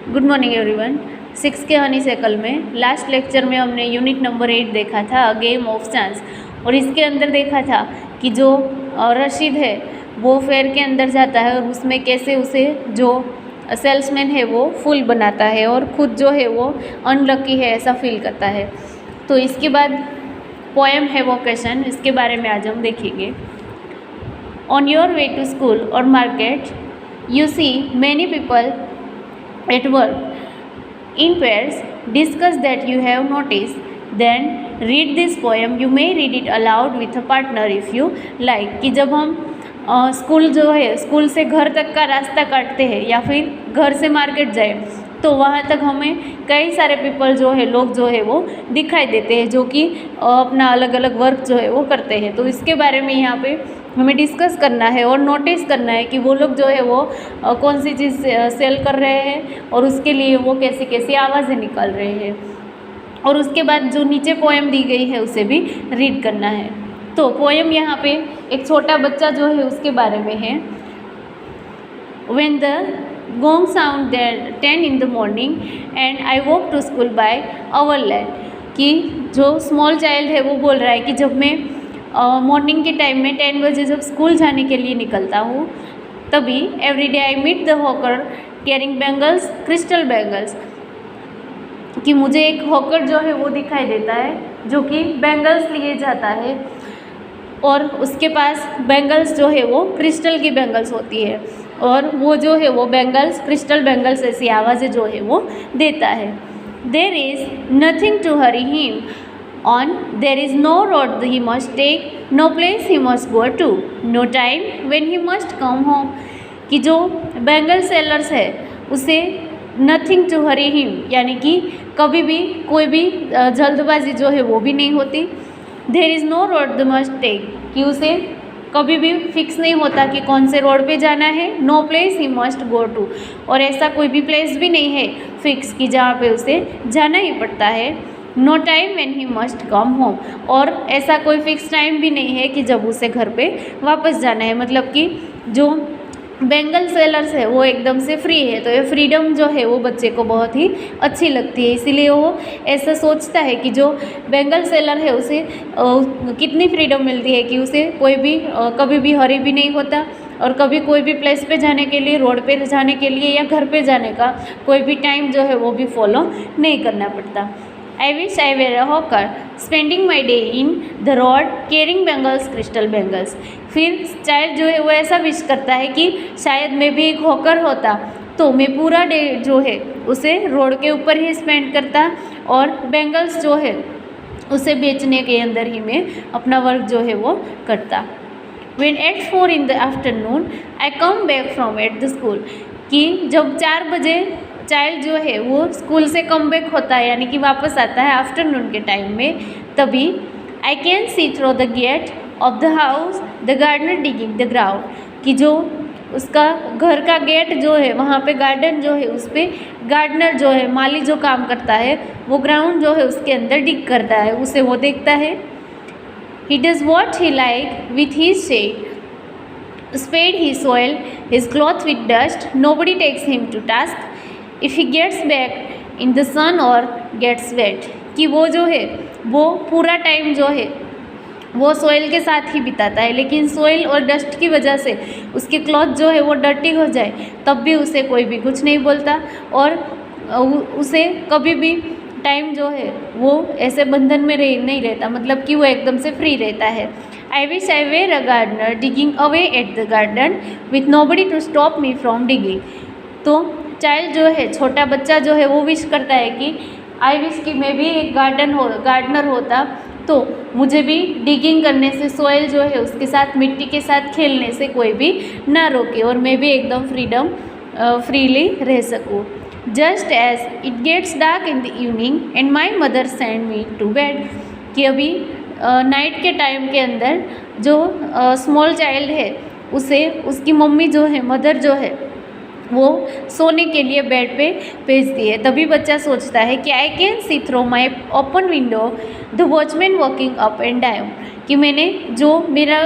Good morning everyone. 6 के Honey cycle में last lecture में हमने यूनिट नंबर 8 देखा था, गेम ऑफ चांस। और इसके अंदर देखा था कि जो रशीद है वो फेयर के अंदर जाता है और उसमें कैसे उसे जो सेल्समैन है वो फुल बनाता है और ख़ुद जो है वो अनलकी है ऐसा फील करता है। तो इसके बाद पोएम है वोकेशन, इसके बारे में आज हम देखेंगे। On your way to school और market you see many people at work in pairs. Discuss that you have noticed, then read this poem. You may read it aloud with a partner if you like। कि जब हम school जो है, school से घर तक का रास्ता काटते हैं या फिर घर से मार्केट जाए तो वहाँ तक हमें कई सारे पीपल जो है, लोग जो है वो दिखाई देते हैं जो कि अपना अलग अलग वर्क जो है वो करते हैं। तो इसके बारे में यहाँ पे हमें डिस्कस करना है और नोटिस करना है कि वो लोग जो है वो कौन सी चीज़ सेल कर रहे हैं और उसके लिए वो कैसी कैसी आवाज़ें निकाल रहे हैं। और उसके बाद जो नीचे पोएम दी गई है उसे भी रीड करना है। तो पोएम यहाँ पे एक छोटा बच्चा जो है उसके बारे में है। When the gong sound 10 in the morning and I walk to school by our land। कि जो स्मॉल चाइल्ड है वो बोल रहा है कि जब मैं मॉर्निंग के टाइम में 10 बजे जब स्कूल जाने के लिए निकलता हूँ तभी every day I meet the hawker carrying bangles, crystal bangles. कि मुझे एक हॉकर जो है वो दिखाई देता है जो कि बैंगल्स लिए जाता है और उसके पास बैंगल्स जो है वो क्रिस्टल की बैंगल्स होती है और वो जो है वो बैंगल्स, क्रिस्टल बैंगल्स ऐसी आवाज़ें जो है वो देता है। There is nothing to hurry him on, there is no road he must take, no place he must go to, no time when he must come home। कि जो बैंगल सेलर्स है उसे नथिंग टू हरी हिम यानी कि कभी भी कोई भी जल्दबाजी जो है वो भी नहीं होती। There is no road the must take कि उसे कभी भी फिक्स नहीं होता कि कौन से रोड पे जाना है। No place he must go to और ऐसा कोई भी प्लेस भी नहीं है फिक्स कि जहाँ पे उसे जाना ही पड़ता है। No time when he must come home और ऐसा कोई फिक्स टाइम भी नहीं है कि जब उसे घर पे वापस जाना है। मतलब कि जो बैंगल सेलर्स है वो एकदम से फ्री है। तो ये फ्रीडम जो है वो बच्चे को बहुत ही अच्छी लगती है, इसीलिए वो ऐसा सोचता है कि जो बैंगल सेलर है उसे कितनी फ्रीडम मिलती है कि उसे कोई भी कभी भी हरी भी नहीं होता और कभी कोई भी प्लेस पे जाने के लिए, रोड पे जाने के लिए या घर पे जाने का कोई भी टाइम जो है वो भी फॉलो नहीं करना पड़ता। I wish I were a hawker, spending my day in the road carrying bangles, crystal bangles। फिर चाइल्ड जो है वो ऐसा विश करता है कि शायद मैं भी एक हॉकर होता तो मैं पूरा डे जो है उसे रोड के ऊपर ही स्पेंड करता और बैंगल्स जो है उसे बेचने के अंदर ही मैं अपना वर्क जो है वो करता। When at 4 in the afternoon I come back from at the school। कि जब 4 बजे चाइल्ड जो है वो स्कूल से कम बैक होता है यानी कि वापस आता है आफ्टरनून के टाइम में, तभी I can see through the gate of the house the gardener digging the ground. कि जो उसका घर का गेट जो है वहाँ पे गार्डन जो है उस पर गार्डनर जो है, माली जो काम करता है वो ग्राउंड जो है उसके अंदर डिग करता है, उसे वो देखता है। He does what he like with his shed, spade he soil his cloth with dust, nobody takes him to task if he gets back in the sun or gets wait. कि वो जो है वो पूरा टाइम जो है वो soil के साथ ही बिताता है, लेकिन सोइल और डस्ट की वजह से उसके क्लॉथ जो है वो डर्टी हो जाए तब भी उसे कोई भी कुछ नहीं बोलता और उसे कभी भी टाइम जो है वो ऐसे बंधन में नहीं रहता, मतलब कि वो एकदम से फ्री रहता है। I wish I were a gardener digging away at the garden with nobody to stop me from digging. तो चाइल्ड जो है, छोटा बच्चा जो है वो विश करता है कि आई विश कि मैं भी एक गार्डनर होता तो मुझे भी डिगिंग करने से, सोइल जो है उसके साथ, मिट्टी के साथ खेलने से कोई भी ना रोके और मैं भी एकदम फ्रीली रह सकूँ। Just as it gets dark in the evening and my mother send me to bed. कि अभी नाइट के टाइम के अंदर जो स्मॉल चाइल्ड है उसे उसकी मम्मी जो है, मदर जो है वो सोने के लिए बेड पे भेजती है। तभी बच्चा सोचता है कि आई can see through my open window the watchman walking up and down. कि मैंने जो मेरा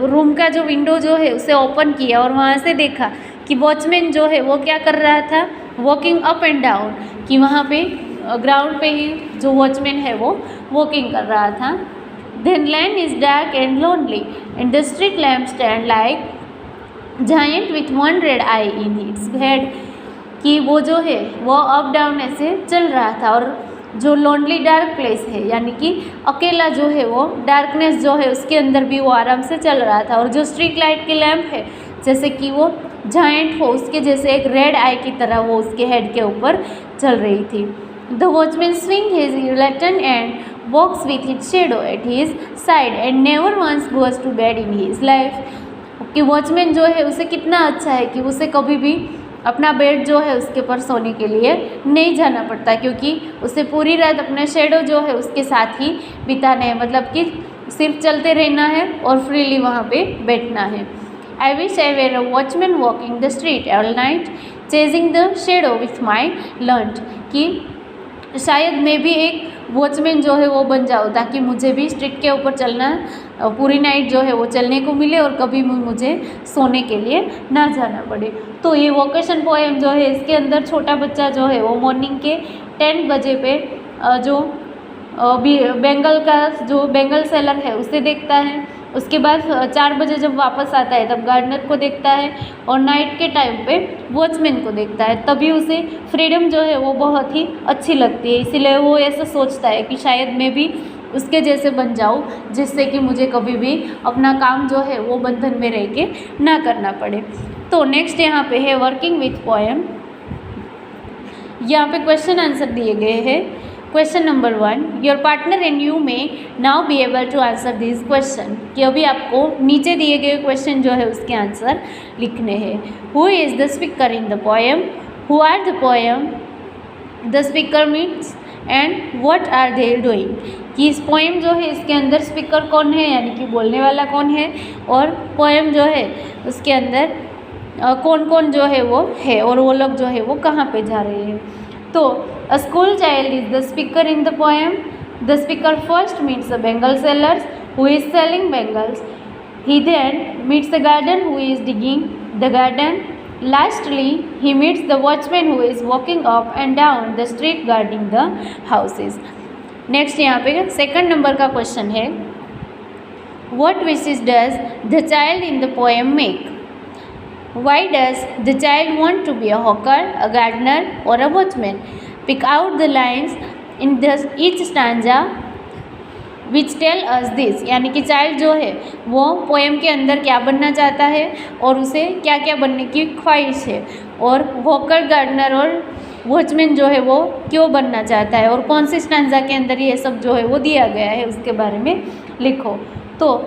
रूम का जो विंडो जो है उसे ओपन किया और वहाँ से देखा कि वॉचमैन जो है वो क्या कर रहा था, वॉकिंग अप एंड डाउन, कि वहाँ पे ग्राउंड पे ही जो वॉचमैन है वो वॉकिंग कर रहा था। Then land is dark and lonely and the street lamp stand like giant with one red eye in its head, कि वो जो है वो अप डाउन ऐसे चल रहा था और जो लोनली डार्क प्लेस है यानी कि अकेला जो है वो डार्कनेस जो है उसके अंदर भी वो आराम से चल रहा था। और जो स्ट्रीट लाइट के लैम्प है जैसे कि वो जायंट हो उसके जैसे एक रेड आई की तरह वो उसके हेड के ऊपर चल रही थी। The watchman swing his lantern and walks with its shadow at his side and never once goes to bed in his life, कि वॉचमैन जो है उसे कितना अच्छा है कि उसे कभी भी अपना बेड जो है उसके ऊपर सोने के लिए नहीं जाना पड़ता, क्योंकि उसे पूरी रात अपना शेडो जो है उसके साथ ही बिताना है, मतलब कि सिर्फ चलते रहना है और फ्रीली वहाँ पे बैठना है। I wish I were a watchman walking the street all night chasing the shadow with my lunch, कि शायद मैं भी एक वॉचमैन जो है वो बन जाऊँ ताकि मुझे भी स्ट्रीट के ऊपर चलना पूरी नाइट जो है वो चलने को मिले और कभी भी मुझे सोने के लिए ना जाना पड़े। तो ये वोकेशन पोएम जो है इसके अंदर छोटा बच्चा जो है वो मॉर्निंग के 10 बजे पे जो बेंगल का जो बेंगल सेलर है उसे देखता है, उसके बाद 4 बजे जब वापस आता है तब गार्डनर को देखता है और नाइट के टाइम पे वॉचमैन को देखता है, तभी उसे फ्रीडम जो है वो बहुत ही अच्छी लगती है। इसीलिए वो ऐसा सोचता है कि शायद मैं भी उसके जैसे बन जाऊँ जिससे कि मुझे कभी भी अपना काम जो है वो बंधन में रह के ना करना पड़े। तो नेक्स्ट यहाँ पे है वर्किंग विथ पोएम। यहाँ पे क्वेश्चन आंसर दिए गए हैं। Question number 1, your partner and you may now be able to answer this question, कि अभी आपको नीचे दिए गए क्वेश्चन जो है उसके आंसर लिखने हैं। Who is the speaker in the poem, who are the poem, the speaker means and what are they doing, कि इस पोएम जो है इसके अंदर स्पीकर कौन है यानी कि बोलने वाला कौन है और पोएम जो है उसके अंदर कौन कौन जो है वो है और वो लोग जो है वो कहाँ पे जा रहे हैं। तो a school child is the speaker in the poem. The speaker first meets the Bengal sellers who is selling bangles. He then meets the gardener who is digging the garden. Lastly, he meets the watchman who is walking up and down the street guarding the houses. Next यहाँ पे second number का question है, What wishes does the child in the poem make? Why does the child want to be a hawker, a gardener or a watchman? Pick out the lines in each stanza which tell us this, यानी कि child जो है वो poem के अंदर क्या बनना चाहता है और उसे क्या क्या बनने की ख्वाहिश है, और हॉकर, गार्डनर और वॉचमैन जो है वो क्यों बनना चाहता है और कौन सी स्टांजा के अंदर ये सब जो है वो दिया गया है उसके बारे में लिखो। तो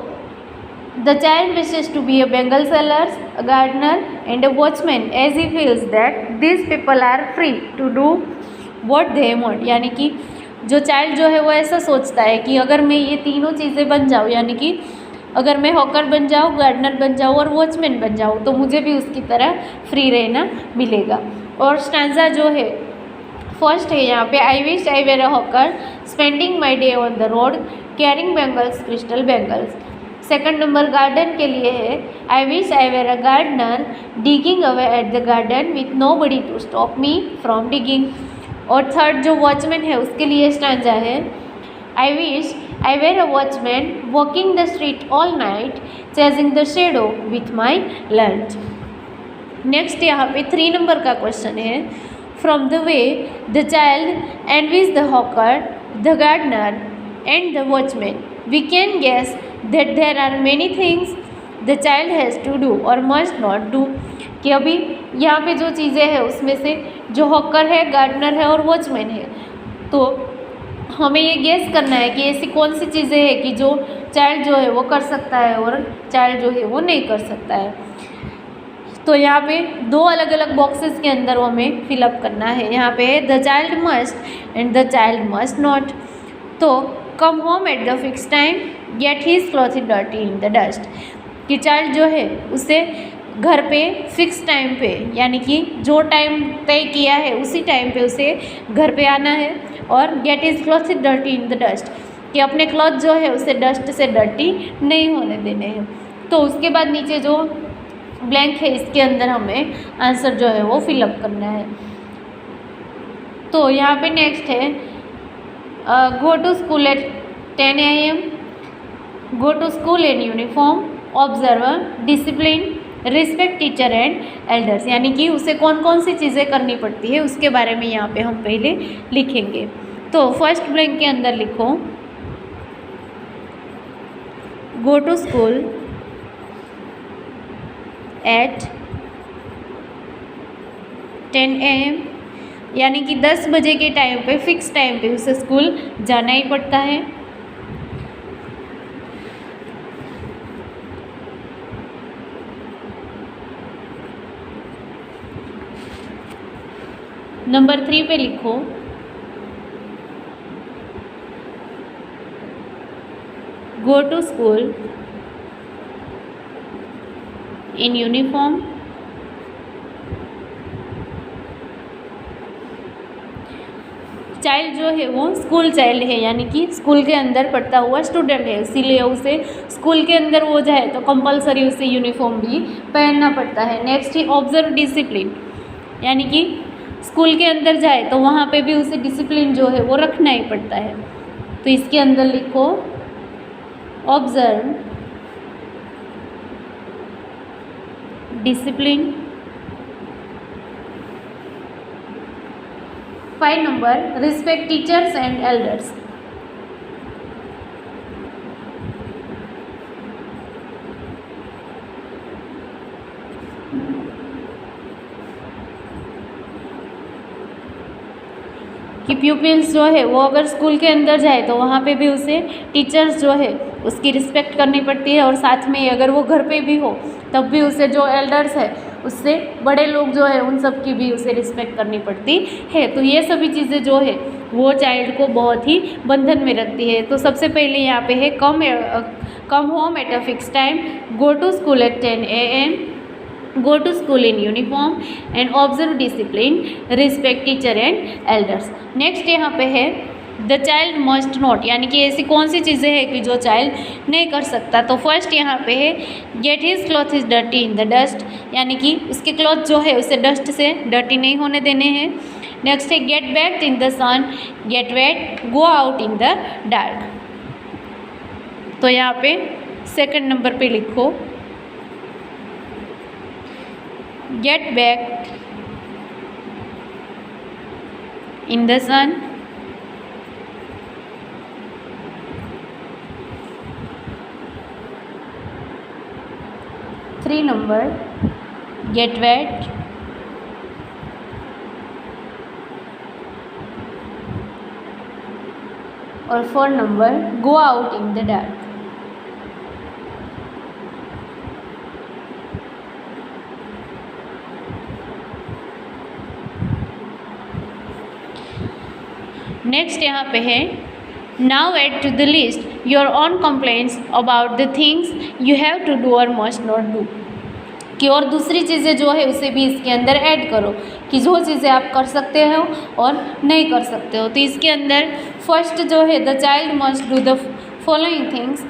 The child wishes to be a Bengal seller, a gardener and a watchman as he feels that these people are free to do what they want, यानी कि जो चाइल्ड जो है वो ऐसा सोचता है कि अगर मैं ये तीनों चीज़ें बन जाऊँ, यानी कि अगर मैं हॉकर बन जाऊँ, गार्डनर बन जाऊँ और वॉचमैन बन जाऊँ तो मुझे भी उसकी तरह फ्री रहना मिलेगा। और स्टैंजा जो है फर्स्ट है यहाँ पे, I wish I were a hawker spending my day on the road carrying bangles crystal bangles. Second number garden के लिए है, I wish I were a gardener digging away at the garden with nobody to stop me from digging. और third जो watchman है उसके लिए stanza है, I wish I were a watchman walking the street all night chasing the shadow with my lunch. Next यहाँ पे 3 number का question है, from the way the child envies the hawker, the gardener and the watchman we can guess that there are many things the child has to do or must not do, कि अभी यहाँ पे जो चीज़ें हैं उसमें से जो हॉकर है, गार्डनर है और वॉचमैन है, तो हमें ये गेस करना है कि ऐसी कौन सी चीज़ें हैं कि जो चाइल्ड जो है वो कर सकता है और चाइल्ड जो है वो नहीं कर सकता है। तो यहाँ पे 2 अलग अलग बॉक्सेस के अंदर हमें फिलअप करना है। यहाँ पे है the child must and the child must not. तो come home at the fix time get his cloth dirty in the dust, कि चाइल्ड जो है उसे घर पे फिक्स टाइम पे, यानी कि जो टाइम तय किया है उसी टाइम पे उसे घर पे आना है, और get his cloth dirty in the dust, कि अपने क्लॉथ जो है उसे डस्ट से डर्टी नहीं होने देने हैं। तो उसके बाद नीचे जो ब्लैंक है इसके अंदर हमें आंसर जो है वो फिलअप करना है। तो यहाँ पे नेक्स्ट है go to school at 10 AM, go to school in uniform, observe, discipline, respect teacher and elders. यानी कि उसे कौन कौन सी चीज़ें करनी पड़ती है उसके बारे में यहाँ पे हम पहले लिखेंगे। तो फर्स्ट ब्लैंक के अंदर लिखो go to school at 10 AM, यानी कि 10 बजे के टाइम पे, फिक्स टाइम पे उसे स्कूल जाना ही पड़ता है। नंबर 3 पे लिखो go to school in uniform, child जो है वो स्कूल चाइल्ड है, यानी कि स्कूल के अंदर पढ़ता हुआ स्टूडेंट है, इसीलिए उसे स्कूल के अंदर वो जाए तो कंपलसरी उसे यूनिफॉर्म भी पहनना पड़ता है। नेक्स्ट है ऑब्जर्व डिसिप्लिन, यानी कि स्कूल के अंदर जाए तो वहाँ पे भी उसे डिसिप्लिन जो है वो रखना ही पड़ता है। तो इसके अंदर लिखो observe discipline. 5 number respect teachers and elders. कि प्यूपिल्स जो है वो अगर स्कूल के अंदर जाए तो वहाँ पे भी उसे टीचर्स जो है उसकी रिस्पेक्ट करनी पड़ती है, और साथ में अगर वो घर पे भी हो तब भी उसे जो एल्डर्स है उससे बड़े लोग जो है उन सब की भी उसे रिस्पेक्ट करनी पड़ती है। तो ये सभी चीज़ें जो है वो चाइल्ड को बहुत ही बंधन में रखती है। तो सबसे पहले यहाँ पे है come home at a fix time, go to school at 10 AM, go to school in uniform and observe discipline, respect teacher and elders। Next यहाँ पे है द चाइल्ड मस्ट नॉट, यानी कि ऐसी कौन सी चीज़ें हैं कि जो चाइल्ड नहीं कर सकता। तो फर्स्ट यहाँ पे है get his cloth is dirty in the dust, यानी कि उसके क्लॉथ जो है उसे डस्ट से डर्टी नहीं होने देने हैं। नेक्स्ट है get back in the sun, get wet, go out in the dark. तो यहाँ पे सेकंड नंबर पे लिखो get back in the sun, three number get wet, और 4 number go out in the dark। Next यहाँ पे है now add to the list your own complaints about the things you have to do और must not do, कि और दूसरी चीज़ें जो है उसे भी इसके अंदर ऐड करो कि जो चीज़ें आप कर सकते हो और नहीं कर सकते हो। तो इसके अंदर फर्स्ट जो है the child must do the following things,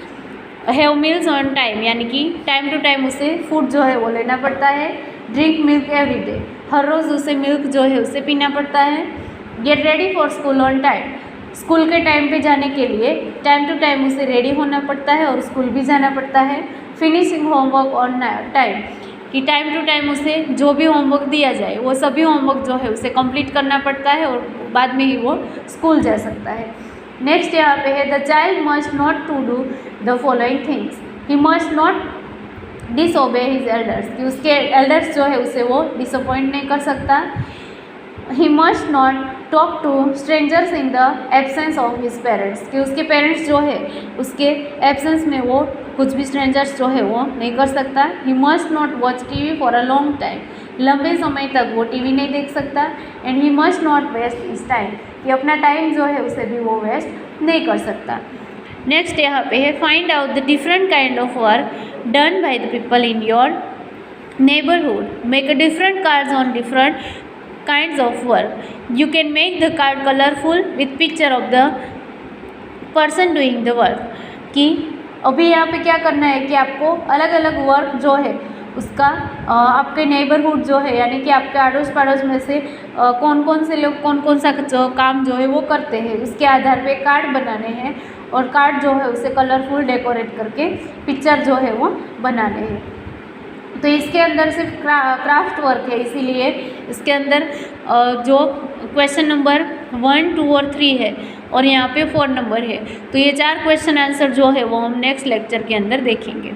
have meals on time, यानी कि टाइम टू टाइम उसे फूड जो है वो लेना पड़ता है। ड्रिंक मिल्क एवरी डे, हर रोज़ उसे मिल्क जो है उसे पीना पड़ता है। Get ready for school on time, school के टाइम पे जाने के लिए टाइम टू टाइम उसे रेडी होना पड़ता है और स्कूल भी जाना पड़ता है। फिनिशिंग होमवर्क ऑन टाइम, कि टाइम टू टाइम उसे जो भी होमवर्क दिया जाए वो सभी होमवर्क जो है उसे कंप्लीट करना पड़ता है और बाद में ही वो स्कूल जा सकता है। नेक्स्ट यहाँ पे है the child must not to do the following things, he must not disobey his elders, कि उसके एल्डर्स जो है उसे वो डिसअपॉइंट नहीं कर सकता। He must not talk to strangers in the absence of his parents, कि उसके पेरेंट्स जो है उसके एब्सेंस में वो कुछ भी स्ट्रेंजर्स जो है वो नहीं कर सकता। He must not watch TV for a long time, लंबे समय तक वो टीवी नहीं देख सकता। And he must not waste his time, कि अपना टाइम जो है उसे भी वो वेस्ट नहीं कर सकता। नेक्स्ट यहाँ पे है find out the different kind of work done by the people in your neighborhood, make a different cards on different kinds of work, you can make the card colorful with picture of the person doing the work, कि अभी यहाँ पे क्या करना है कि आपको अलग अलग वर्क जो है उसका आपके नेबरहुड जो है यानी कि आपके अड़ोस पड़ोस में से कौन कौन से लोग कौन कौन सा जो काम जो है वो करते हैं, उसके आधार पे कार्ड बनाने हैं और कार्ड जो है उसे कलरफुल डेकोरेट करके पिक्चर जो है वो बनाने हैं। तो इसके अंदर सिर्फ क्राफ्ट वर्क है, इसीलिए इसके अंदर जो क्वेश्चन नंबर 1, 2 और 3 है और यहाँ पे 4 नंबर है। तो ये 4 क्वेश्चन आंसर जो है वो हम नेक्स्ट लेक्चर के अंदर देखेंगे।